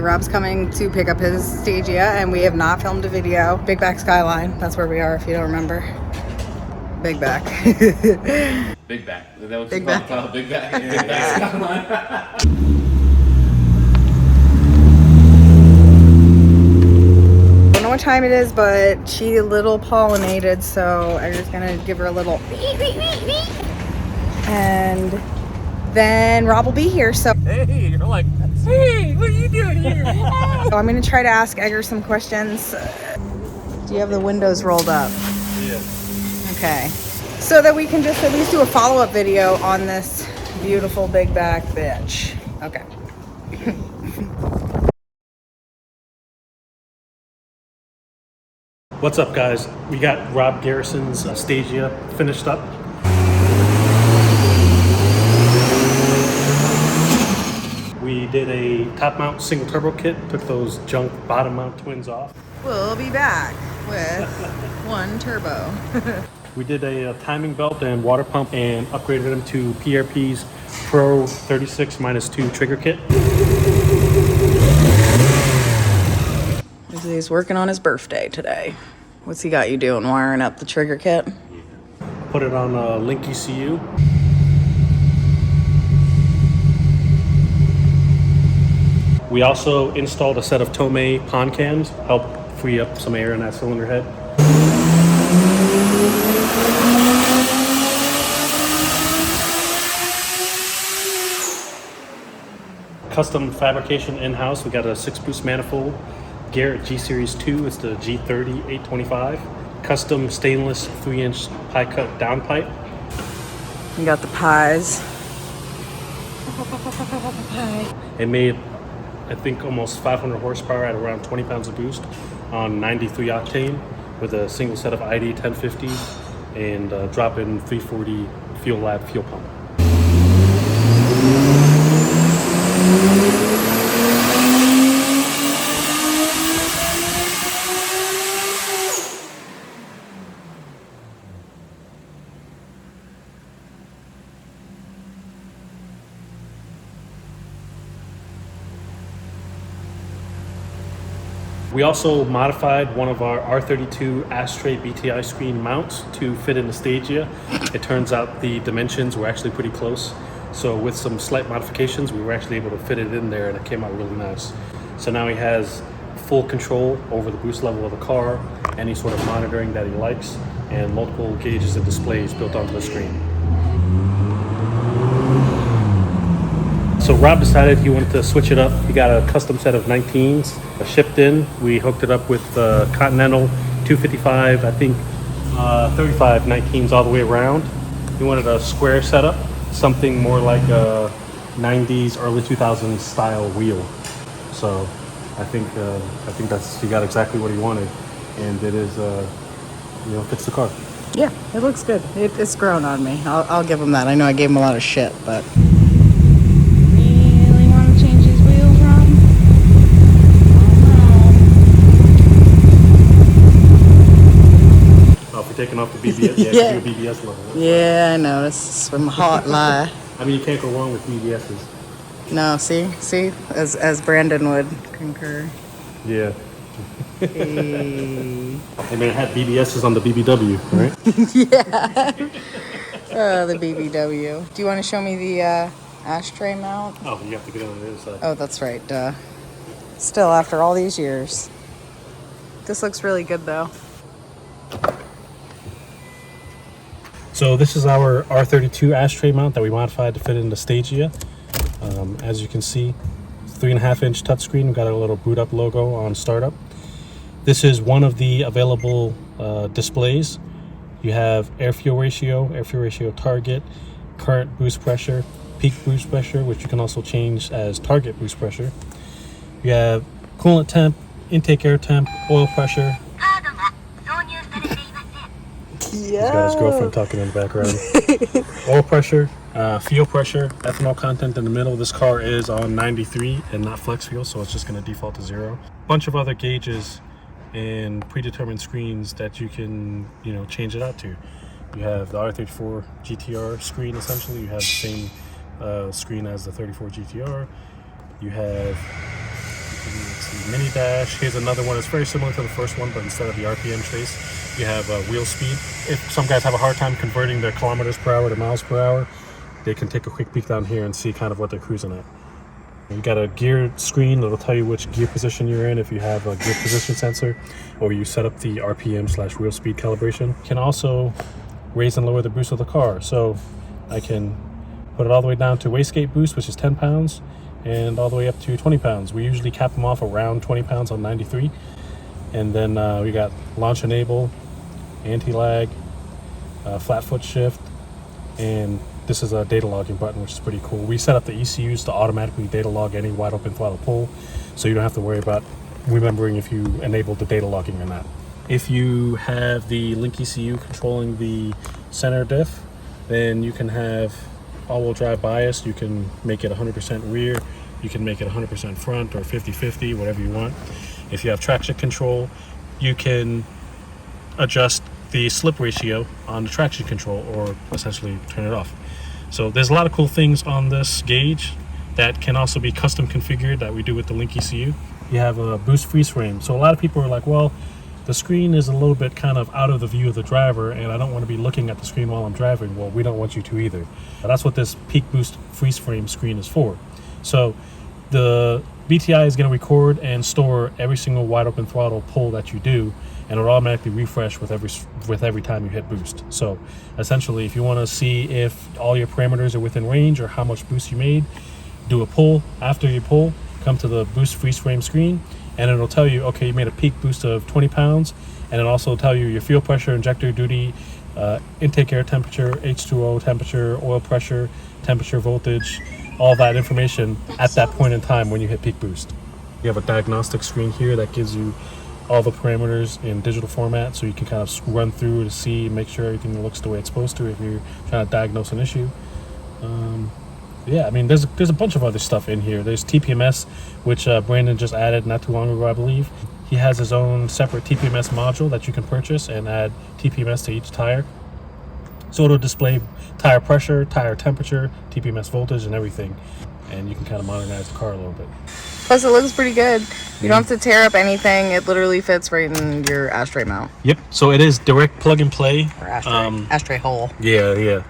Rob's coming to pick up his Stagea, and we have not filmed a video. Big Back Skyline, that's where we are if you don't remember. Big Back. Big Back. Is that what Big you call Back. it? Big Back. Big Back Skyline. I don't know what time it is, but she a little pollinated, so I'm just gonna give her a little and then Rob will be here, so Hey, you're like, hey, what are you doing here? so I'm gonna try to ask Edgar some questions. Do you have the windows rolled up? Yeah. Okay, so that we can just at least do a follow-up video on this beautiful big back bitch. Okay. What's up, guys? We got Rob Garrison's Stagea finished up. We did a top mount single turbo kit, took those junk bottom mount twins off. We'll be back with one turbo. We did a timing belt and water pump and upgraded them to PRP's Pro 36-2 trigger kit. He's working on his birthday today. What's he got you doing? Wiring up the trigger kit? Put it on Link ECU. We also installed a set of Tomei pond cams, help free up some air in that cylinder head. Custom fabrication in-house. We got a 6-boost manifold, Garrett G Series 2. It's the G30-825. Custom stainless 3-inch pie cut downpipe. You got the pies. It made, I think, almost 500 horsepower at around 20 pounds of boost on 93 octane with a single set of ID 1050 and drop-in 340 Fuel Lab fuel pump. We also modified one of our R32 Ashtray BTI screen mounts to fit in the Stagea. It turns out the dimensions were actually pretty close. So with some slight modifications, we were actually able to fit it in there and it came out really nice. So now he has full control over the boost level of the car, any sort of monitoring that he likes, and multiple gauges and displays built onto the screen. So Rob decided he wanted to switch it up. He got a custom set of 19s shipped in. We hooked it up with Continental 255, I think 35 19s all the way around. He wanted a square setup, something more like a 90s, early 2000s style wheel. So I think that's, he got exactly what he wanted, and it is, fits the car. Yeah, it looks good. It's grown on me. I'll give him that. I know I gave him a lot of shit, but. Taking off the BBS, yeah, do a BBS level. Yeah, I know. This is some hot lie. I mean, you can't go wrong with BBSs. No, see, as Brandon would concur. Yeah. Hey. I mean, it had BBSs on the BBW, right? Yeah. Oh, the BBW. Do you want to show me the ashtray mount? Oh, you have to get on the other side. Oh, that's right. Duh. Still, after all these years. This looks really good, though. So this is our R32 ashtray mount that we modified to fit in the Stagea. As you can see, 3.5-inch touchscreen. We've got a little boot up logo on startup. This is one of the available displays. You have air fuel ratio target, current boost pressure, peak boost pressure, which you can also change as target boost pressure. You have coolant temp, intake air temp, oil pressure. Yeah. He's got his girlfriend talking in the background. Oil pressure, fuel pressure, ethanol content in the middle. This car is on 93 and not flex fuel, so it's just going to default to 0. Bunch of other gauges and predetermined screens that you can, change it out to. You have the R34 GTR screen, essentially. You have the same screen as the 34 GTR. You have Let's see, mini dash. Here's another one. It's very similar to the first one, but instead of the RPM trace, you have wheel speed. If some guys have a hard time converting their kilometers per hour to miles per hour, they can take a quick peek down here and see kind of what they're cruising at. You got a gear screen that'll tell you which gear position you're in if you have a gear position sensor, or you set up the RPM/wheel speed calibration. You can also raise and lower the boost of the car. So I can put it all the way down to wastegate boost, which is 10 pounds, and all the way up to 20 pounds. We usually cap them off around 20 pounds on 93. And then we got launch enable, anti-lag, flat foot shift, and this is a data logging button, which is pretty cool. We set up the ECUs to automatically data log any wide open throttle pull, so you don't have to worry about remembering if you enabled the data logging or not. If you have the link ECU controlling the center diff, then you can have all-wheel drive bias. You can make it 100% rear, you can make it 100% front, or 50-50, whatever you want. If you have traction control, you can adjust the slip ratio on the traction control, or essentially turn it off. So there's a lot of cool things on this gauge that can also be custom configured that we do with the link ECU. You have a boost freeze frame. So a lot of people are like, well, the screen is a little bit kind of out of the view of the driver, and I don't want to be looking at the screen while I'm driving. Well, we don't want you to either. That's what this peak boost freeze frame screen is for. So the BTI is going to record and store every single wide open throttle pull that you do, and it'll automatically refresh with every time you hit boost. So essentially, if you want to see if all your parameters are within range or how much boost you made, do a pull. After you pull, come to the boost freeze frame screen, and it'll tell you, okay, you made a peak boost of 20 pounds, and it'll also tell you your fuel pressure, injector duty, intake air temperature, H2O temperature, oil pressure, temperature, voltage, all that information at that point in time when you hit peak boost. You have a diagnostic screen here that gives you all the parameters in digital format, so you can kind of run through to see, make sure everything looks the way it's supposed to if you're trying to diagnose an issue. Yeah, I mean, there's a bunch of other stuff in here. There's TPMS, which Brandon just added not too long ago, I believe. He has his own separate TPMS module that you can purchase and add TPMS to each tire. So it'll display tire pressure, tire temperature, TPMS voltage, and everything. And you can kind of modernize the car a little bit. Plus, it looks pretty good. You don't have to tear up anything. It literally fits right in your ashtray mount. Yep. So it is direct plug and play. Or ashtray, ashtray hole. Yeah.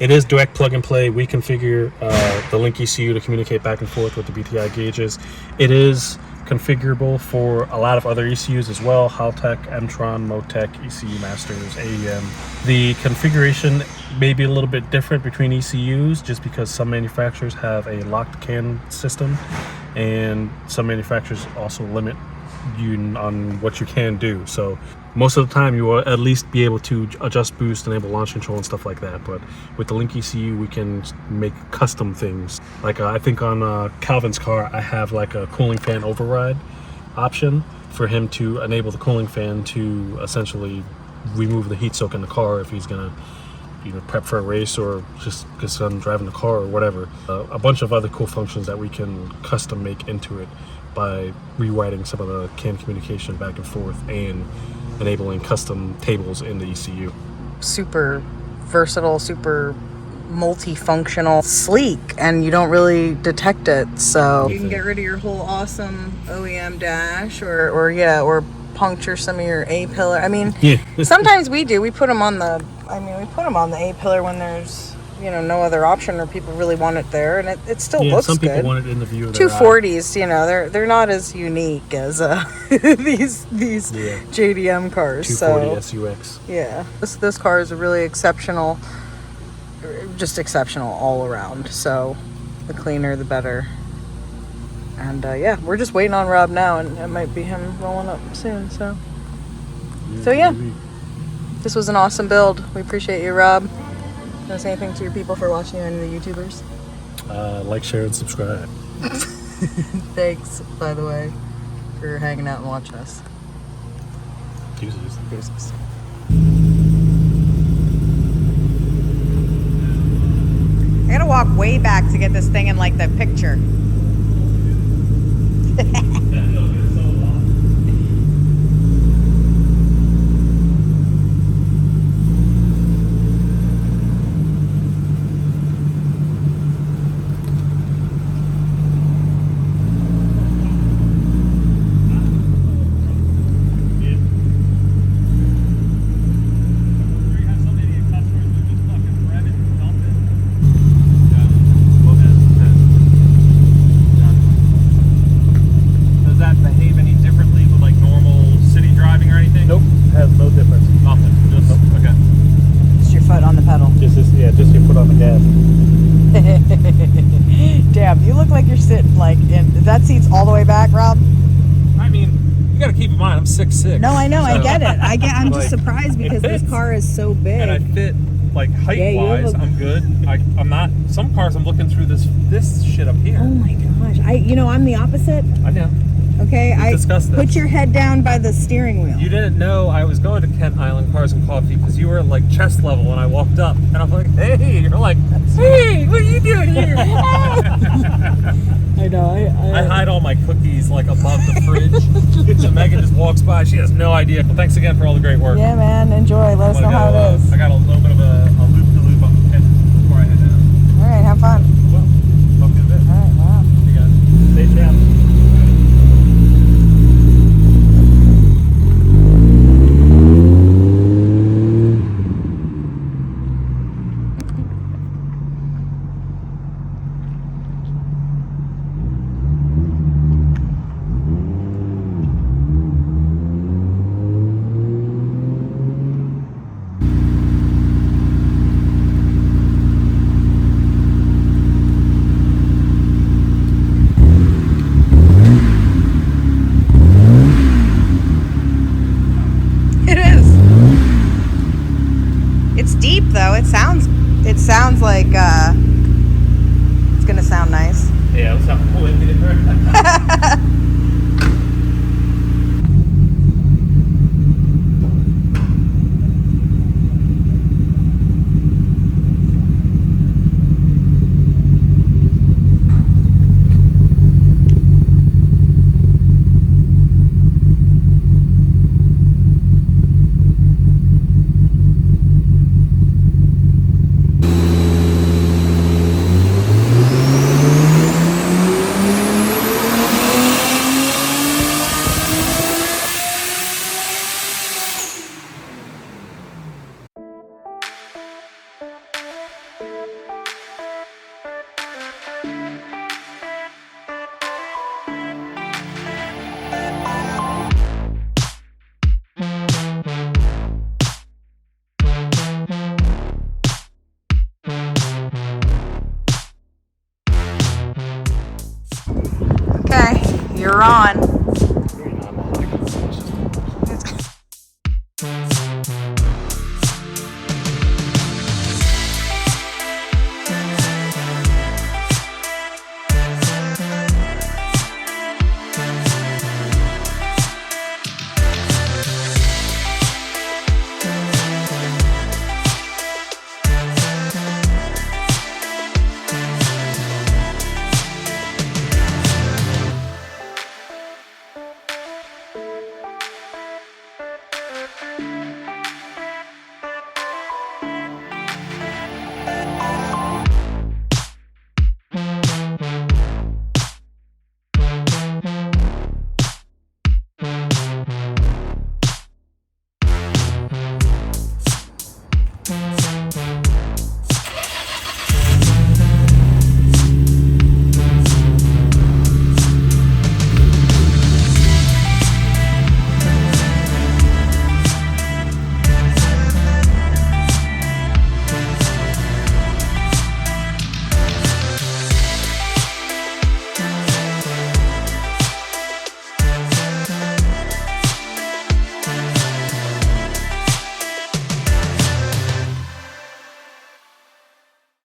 It is direct plug and play. We configure the link ECU to communicate back and forth with the BTI gauges. It is configurable for a lot of other ECUs as well: Haltech, Mtron, Motec, ECU Masters, AEM. The configuration may be a little bit different between ECUs just because some manufacturers have a locked can system, and some manufacturers also limit you on what you can do. So most of the time you will at least be able to adjust boost, enable launch control and stuff like that. But with the link ECU, we can make custom things. Like I think on Calvin's car, I have like a cooling fan override option for him to enable the cooling fan to essentially remove the heat soak in the car if he's gonna prep for a race or just because I'm driving the car or whatever. A bunch of other cool functions that we can custom make into it by rewriting some of the CAN communication back and forth and enabling custom tables in the ECU. Super versatile, super multifunctional, sleek, and you don't really detect it. So you can get rid of your whole awesome OEM dash or puncture some of your A-pillar. I mean, sometimes we do. We put them on the A-pillar when there's no other option or people really want it there, and it still looks good. Some people want it in the view of their 240s, they're not as unique as these JDM cars. 240 SUX. Yeah, this car is really exceptional, just exceptional all around. So the cleaner, the better. And yeah, we're just waiting on Rob now, and it might be him rolling up soon. So yeah, this was an awesome build. We appreciate you, Rob. Want to say anything to your people for watching you and the YouTubers? Like, share, and subscribe. Thanks, by the way, for hanging out and watching us. Deuces. I gotta walk way back to get this thing in like the picture. that seat's all the way back, Rob? I mean, you gotta keep in mind, I'm 6'6". No, I know, I get it. I'm just Like, surprised because it this fits. car is so big. And I fit, like, height-wise, I'm good. I'm not, some cars I'm looking through this shit up here. Oh my gosh. I'm the opposite. I know. Okay, We discussed this. Put your head down by the steering wheel. You didn't know I was going to Kent Island Cars and Coffee because you were like chest level when I walked up, and I'm like, hey, you're like, hey, what are you doing here? I know. I hide all my cookies like above the fridge. So Megan just walks by, she has no idea. Well, thanks again for all the great work. Yeah, man, enjoy. Let us know how it is. I got a little bit of a loop-to-loop on the pin before I head down. All right, have fun. Well, talk to you in a bit. All right, wow. You guys, stay down. It is. It's deep though. It sounds like it's gonna sound nice. Yeah, let's have a pull in here. Okay, you're on.